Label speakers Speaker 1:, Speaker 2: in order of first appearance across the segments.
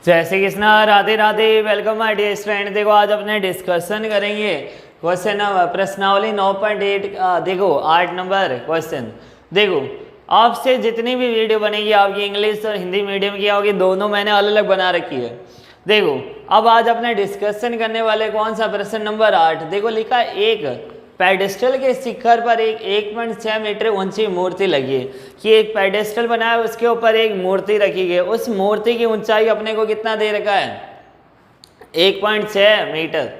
Speaker 1: जय Shri Krishna, Radhe Radhe. Welcome my dear student. देखो आज अपने डिस्कशन करेंगे क्वेश्चन प्रश्नावली 9.8। देखो 8 नंबर क्वेश्चन। देखो आपसे जितनी भी वीडियो बनेगी आपकी इंग्लिश और हिंदी मीडियम की होगी, दोनों मैंने अलग अलग बना रखी है। देखो अब आज अपने डिस्कशन करने वाले कौन सा प्रश्न नंबर 8। देखो लिखा एक पेडेस्टल के शिखर पर एक 1.6 मीटर ऊंची मूर्ति लगी है कि एक पेडेस्टल बनाया, उसके ऊपर एक मूर्ति रखी गई। उस मूर्ति की ऊंचाई अपने को कितना दे रखा है, 1.6 मीटर।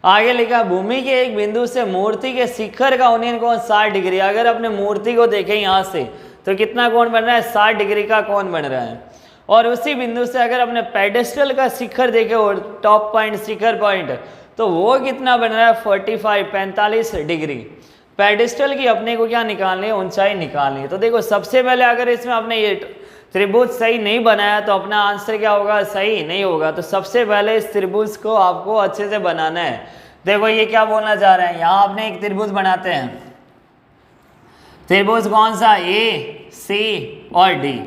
Speaker 1: आगे लिखा भूमि के एक बिंदु से मूर्ति के शिखर का उन्नयन कोण 60 डिग्री। अगर अपने मूर्ति को देखें यहाँ से तो कितना कोण बन रहा है, 60 डिग्री का कोण बन रहा है। और उसी बिंदु से अगर अपने पेडेस्टल का शिखर देखे और टॉप पॉइंट शिखर पॉइंट तो वो कितना बन रहा है, 45 डिग्री। पेडेस्टल की अपने को क्या निकालनी है, ऊंचाई निकालनी है। तो देखो सबसे पहले अगर इसमें अपने ये त्रिभुज सही नहीं बनाया तो अपना आंसर क्या होगा, सही नहीं होगा। तो सबसे पहले इस त्रिभुज को आपको अच्छे से बनाना है। देखो ये क्या बोलना चाह रहे हैं, यहाँ आपने एक त्रिभुज बनाते हैं। त्रिभुज कौन सा, ए सी और डी।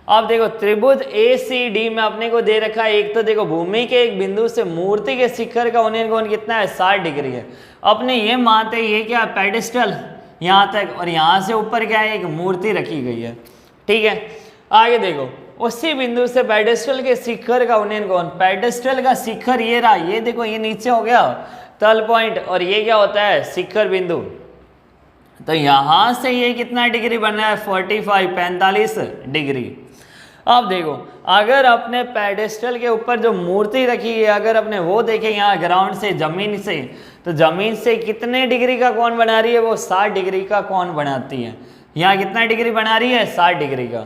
Speaker 1: अब देखो त्रिभुज ए सी डी में अपने को दे रखा है एक तो देखो भूमि के एक बिंदु से मूर्ति के शिखर का उन्नयन कोण कितना है, 60 डिग्री है। अपने ये मानते ये क्या है, पेडेस्टल यहाँ तक और यहाँ से ऊपर क्या है, एक मूर्ति रखी गई है। ठीक है, आगे देखो उसी बिंदु से पेडेस्टल के शिखर का उन्नयन कोण, पेडेस्टल का शिखर ये रहा, ये देखो ये नीचे हो गया तल पॉइंट और ये क्या होता है, शिखर बिंदु। तो यहाँ से ये कितना डिग्री बन रहा है, 45 डिग्री। अब देखो अगर अपने पेडेस्टल के ऊपर जो मूर्ति रखी है अगर अपने वो देखें यहाँ ग्राउंड से, जमीन से, तो जमीन से कितने डिग्री का कोण बना रही है, वो 60 डिग्री का कोण बनाती है। यहाँ कितना डिग्री बना रही है, 60 डिग्री का।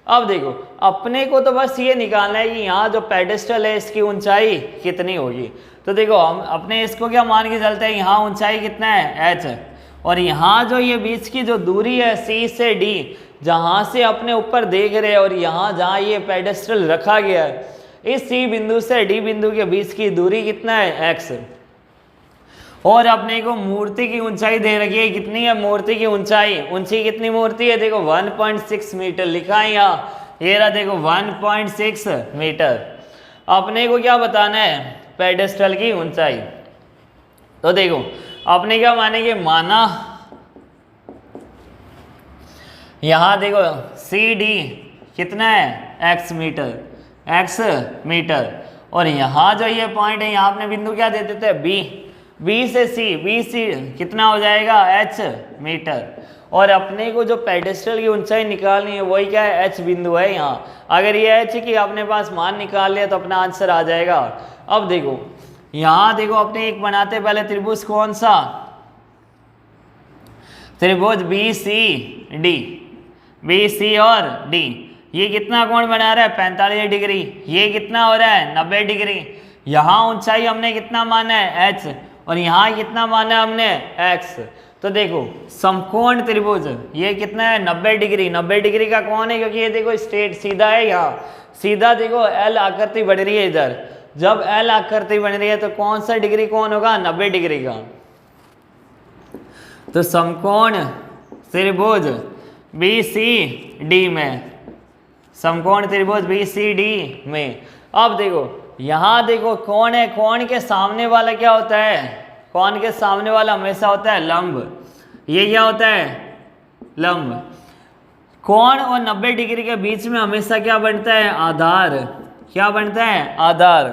Speaker 1: अब देखो अपने को तो बस ये निकालना है कि यहाँ जो पेडेस्टल है इसकी ऊंचाई कितनी होगी। तो देखो हम अपने इसको क्या मान के चलते हैं, यहाँ ऊंचाई कितना है, h है। और यहाँ जो ये बीच की जो दूरी है सी से डी, जहाँ से अपने ऊपर देख रहे हैं और यहाँ जहाँ ये पेडेस्टल रखा गया है, इस सी बिंदु से डी बिंदु के बीच की दूरी कितना है, x। और अपने को मूर्ति की ऊंचाई दे रखी है, कितनी है मूर्ति की ऊंचाई, ऊंची कितनी मूर्ति है, देखो 1.6 मीटर लिखा है यहाँ, ये रहा देखो 1.6 मीटर। अपने को क्या बताना है, पेडेस्टल की ऊंचाई। तो देखो अपने क्या मानेंगे, माना यहाँ देखो सी डी कितना है, x मीटर। और यहाँ जो ये पॉइंट है यहाँ अपने बिंदु क्या दे देते हैं, बी से सी कितना हो जाएगा, h मीटर। और अपने को जो पेडेस्टल की ऊंचाई निकालनी है वही क्या है, h बिंदु है यहाँ। अगर ये h की अपने पास मान निकाल लिया तो अपना आंसर आ जाएगा। अब देखो यहाँ देखो अपने एक बनाते पहले त्रिभुज कौन सा, त्रिभुज बी सी और डी। ये कितना कोण बना रहा है, 45 डिग्री। ये कितना हो रहा है, 90 डिग्री। यहाँ ऊंचाई हमने कितना माना है, h, और यहाँ कितना माना है हमने, x। तो देखो समकोण त्रिभुज ये कितना है, 90 डिग्री। 90 डिग्री का कोण है क्योंकि ये देखो स्ट्रेट सीधा है, यहाँ सीधा देखो L आकृति बढ़ रही है इधर। जब L आकृति बन रही है तो कौन सा डिग्री कोण होगा, 90 डिग्री का। तो समकोण त्रिभुज बी सी डी में, समकोण त्रिभुज बी सी डी में। अब देखो यहाँ देखो कोण है, कोण के सामने वाला क्या होता है, कोण के सामने वाला हमेशा होता है लंब। ये क्या होता है, लंब। कोण और 90 डिग्री के बीच में हमेशा क्या बनता है, आधार। क्या बनता है, आधार।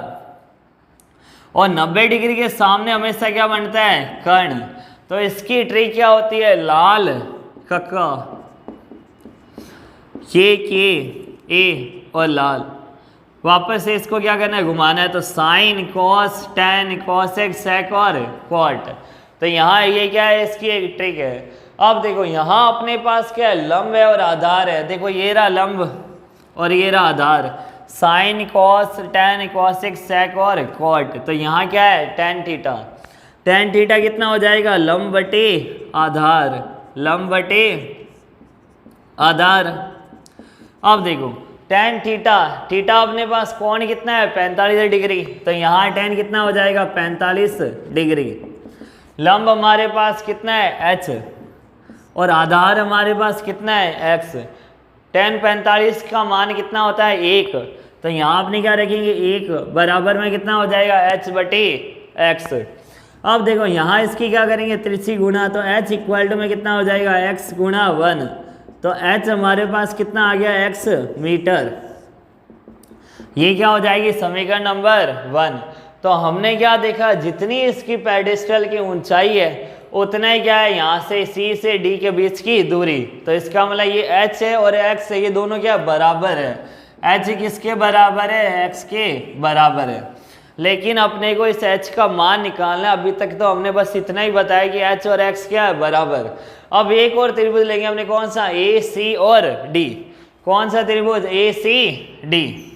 Speaker 1: और 90 डिग्री के सामने हमेशा क्या बनता है, कर्ण। तो इसकी ट्रिक क्या होती है, लाल कक्का, के ए और लाल। वापस से इसको क्या करना है, घुमाना है। तो sine cos tan cosec sec और क्वाट। तो यहाँ ये क्या है, इसकी एक ट्रिक है। अब देखो यहाँ अपने पास क्या है, लंब है और आधार है। देखो ये रहा लंब और ये रहा आधार, sine cos tan cosec sec और क्वाट। तो यहाँ क्या है, टेन थीटा। टेन थीटा कितना हो जाएगा, लंब बटे आधार, लंब बटे आधार। अब देखो टेन थीटा अपने पास कोण कितना है, 45 डिग्री। तो यहाँ टेन कितना हो जाएगा, 45 डिग्री। लंब हमारे पास कितना है, h, और आधार हमारे पास कितना है, x। टेन 45 का मान कितना होता है, 1। तो यहाँ अपने क्या रखेंगे, 1 बराबर में कितना हो जाएगा, h बटे x। अब देखो यहाँ इसकी क्या करेंगे, त्रिसी गुणा, तो h इक्वल टू में कितना हो जाएगा, x गुणा 1। तो h हमारे पास कितना आ गया, x मीटर। ये क्या हो जाएगी समीकरण नंबर 1। तो हमने क्या देखा, जितनी इसकी पेडेस्टल की ऊंचाई है उतना ही क्या है यहाँ से C से D के बीच की दूरी। तो इसका मतलब ये h है और x है, ये दोनों क्या बराबर है। h किसके बराबर है, x के बराबर है। लेकिन अपने को इस h का मान निकालना है। अभी तक तो हमने बस इतना ही बताया कि h और x क्या है, बराबर। अब एक और त्रिभुज लेंगे हमने, कौन सा, ए सी और डी। कौन सा त्रिभुज, ए सी डी।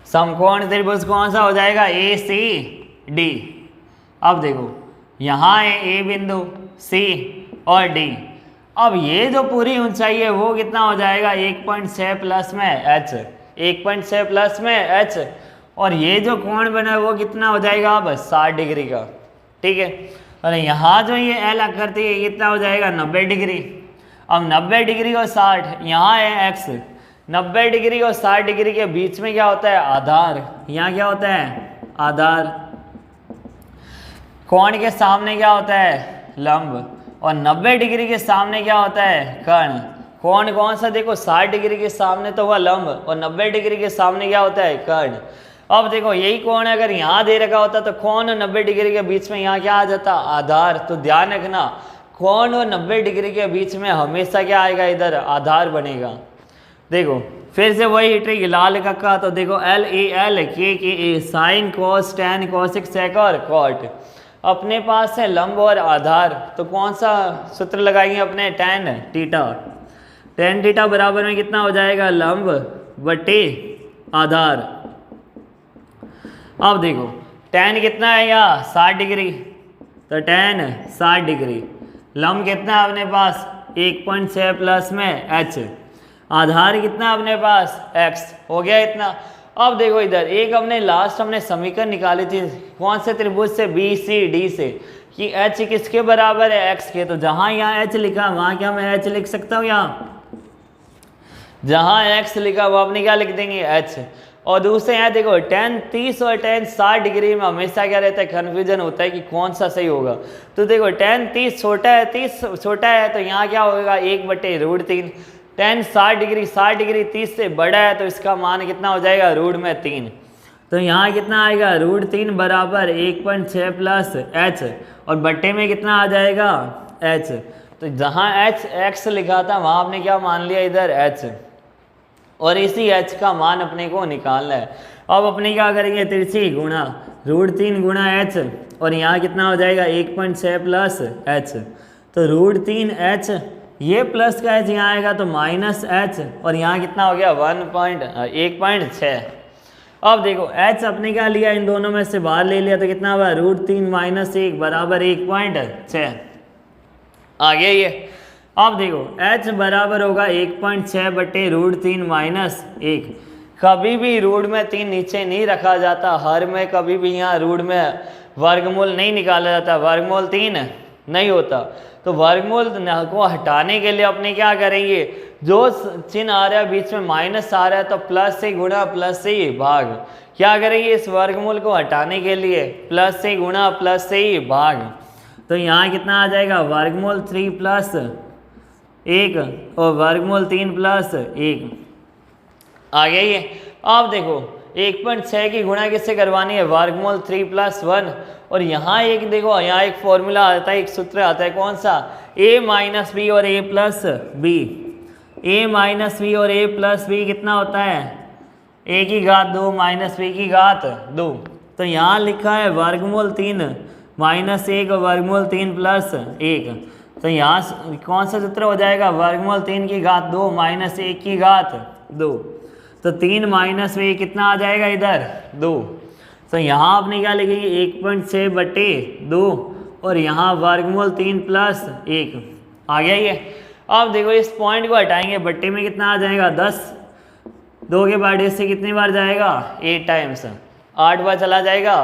Speaker 1: समकोण त्रिभुज कौन सा हो जाएगा, ए सी डी। अब देखो यहाँ है ए बिंदु, सी और डी। अब ये जो पूरी ऊंचाई है वो कितना हो जाएगा, 1.6 प्लस में h, 1.6 प्लस में h। और ये जो कोण बना है वो कितना हो जाएगा, बस 60 डिग्री का, ठीक है। और यहाँ जो ये एल आकृति है कितना हो जाएगा, 90 डिग्री। अब 90 डिग्री और 60, यहाँ है x, 90 डिग्री और 60 डिग्री के बीच में क्या होता है, आधार। यहाँ क्या होता है, आधार। कोण के सामने क्या होता है, लंब। और 90 डिग्री के सामने क्या होता है, कर्ण। कोण कौन सा, देखो 60 डिग्री के सामने तो हुआ लंब और 90 डिग्री के सामने क्या होता है, कर्ण। अब देखो यही कोण अगर यहाँ दे रखा होता तो कोण और 90 डिग्री के बीच में यहाँ क्या आ जाता, आधार। तो ध्यान रखना, कोण और 90 डिग्री के बीच में हमेशा क्या आएगा, इधर आधार बनेगा। देखो फिर से वही ट्रिक, लाल का तो देखो L A L, K A, sine cos tan cosec sec और कॉट। अपने पास है लंब और आधार, तो कौन सा सूत्र लगाएंगे अपने, टैन थीटा। टैन थीटा बराबर में कितना हो जाएगा, लंब बटे आधार। अब देखो टैन कितना है यहाँ, 60 डिग्री, तो टैन 60 डिग्री। लंब कितना है अपने पास, 1.6 प्लस में h। आधार कितना है अपने पास, x। हो गया इतना। अब देखो इधर एक हमने लास्ट समीकरण निकाली थी, कौन से त्रिभुज से, बी सी डी से, कि h किसके बराबर है, x के। तो जहां यहाँ h लिखा वहां क्या मैं h लिख सकता हूँ, यहाँ जहां x लिखा वहां अपने क्या लिख देंगे, h। और दूसरे यहाँ देखो tan 30 और tan 60 डिग्री में हमेशा क्या रहता है, कन्फ्यूजन होता है कि कौन सा सही होगा। तो देखो tan 30 छोटा है, 30 छोटा है, तो यहाँ क्या होगा, 1/√3। tan 60 डिग्री 30 से बड़ा है, तो इसका मान कितना हो जाएगा, √3। तो यहाँ कितना आएगा, √3 बराबर 1.6 प्लस h, और बट्टे में कितना आ जाएगा, h। तो जहाँ h x लिखा था वहाँ आपने क्या मान लिया, इधर h। और इसी h का मान अपने को निकालना है। अब अपने क्या करेंगे, तिरछी गुणा √3 गुणा h, और यहाँ कितना हो जाएगा, 1.6 प्लस h। तो √3h, ये प्लस का h यहाँ आएगा तो -h, और यहाँ कितना हो गया, 1.6। अब देखो h अपने क्या लिया, इन दोनों में से बाहर ले लिया, तो कितना हुआ, √3 - 1 बराबर 1.6 आ गया ये। अब देखो h बराबर होगा 1.6 बटे √3 - 1। कभी भी रूट में 3 नीचे नहीं रखा जाता, हर में कभी भी यहाँ रूट में वर्गमूल नहीं निकाला जाता, वर्गमूल 3 नहीं होता। तो वर्गमूल को हटाने के लिए अपने क्या करेंगे, जो चिन्ह आ रहा है बीच में माइनस आ रहा है, तो प्लस से गुणा प्लस से ही भाग। क्या करेंगे इस वर्गमूल को हटाने के लिए, प्लस से गुणा प्लस से ही भाग। तो यहाँ कितना आ जाएगा, वर्गमूल 3 + 1 और वर्गमूल 3 + 1 आ गया ये। अब देखो 1.6 की गुणा किससे करवानी है, वर्गमूल 3 + 1। और यहाँ एक देखो, यहाँ एक फॉर्मूला आता है, एक सूत्र आता है, कौन सा, a - b और a + b। a - b और a + b कितना होता है, a की घात 2 - b की घात 2। तो यहाँ लिखा है वर्गमूल 3 - 1 और वर्गमूल 3 + 1। तो यहाँ कौन सा सूत्र हो जाएगा, वर्गमूल 3 की घात 2 - 1 की घात 2। तो 3 - 1 कितना आ जाएगा, इधर 2। तो यहाँ आपने क्या लिखेंगे, 1.6 बटे 2, और यहाँ वर्गमूल 3 + 1 आ गया ये। अब देखो इस पॉइंट को हटाएंगे, बट्टे में कितना आ जाएगा, 10। 2 के बाद इससे कितनी बार जाएगा, 8 टाइम्स, 8 बार चला जाएगा।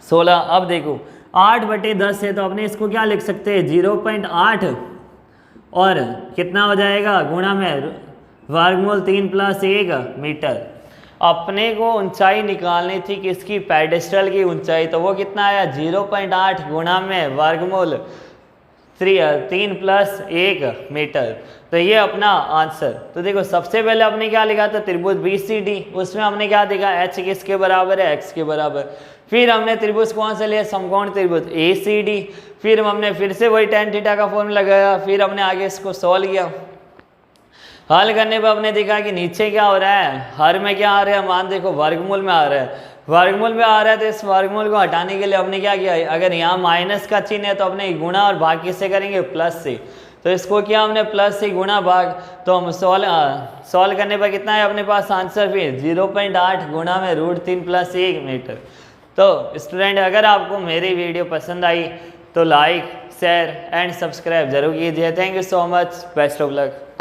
Speaker 1: 16। अब देखो 8/10 है तो अपने इसको क्या लिख सकते हैं 0.8 और कितना हो जाएगा गुणा में वर्गमूल 3 + 1 मीटर। अपने को ऊंचाई निकालनी थी किसकी, पेडेस्टल की ऊंचाई, तो वो कितना आया 0.8 गुणा में वर्गमूल 3 + 1 मीटर। तो ये अपना आंसर। तो देखो सबसे पहले आपने क्या लिखा था त्रिभुज BCD, उसमें हमने क्या देखा h किसके बराबर है, x के बराबर। फिर हमने त्रिभुज कौन सा लिया, समकोण त्रिभुज ACD। फिर हमने फिर से वही tan थीटा का फॉर्मूला लगाया, फिर हमने आगे इसको सॉल्व किया। हल करने पर हमने देखा कि नीचे क्या हो रहा है, हर में क्या आ रहा है, मान देखो वर्गमूल में आ रहा है, वर्गमूल में आ रहा है तो इस वर्गमूल को हटाने के लिए हमने क्या किया, अगर यहाँ माइनस का चिन्ह है तो अपने गुणा और भाग किससे करेंगे, प्लस से। तो इसको किया हमने प्लस से गुणा भाग, तो हम सॉल्व करने पर कितना है अपने पास आंसर, फिर 0.8 गुणा में √3 + 1 मीटर। तो स्टूडेंट अगर आपको मेरी वीडियो पसंद आई तो लाइक शेयर एंड सब्सक्राइब जरूर कीजिए। Thank you so much, best of luck.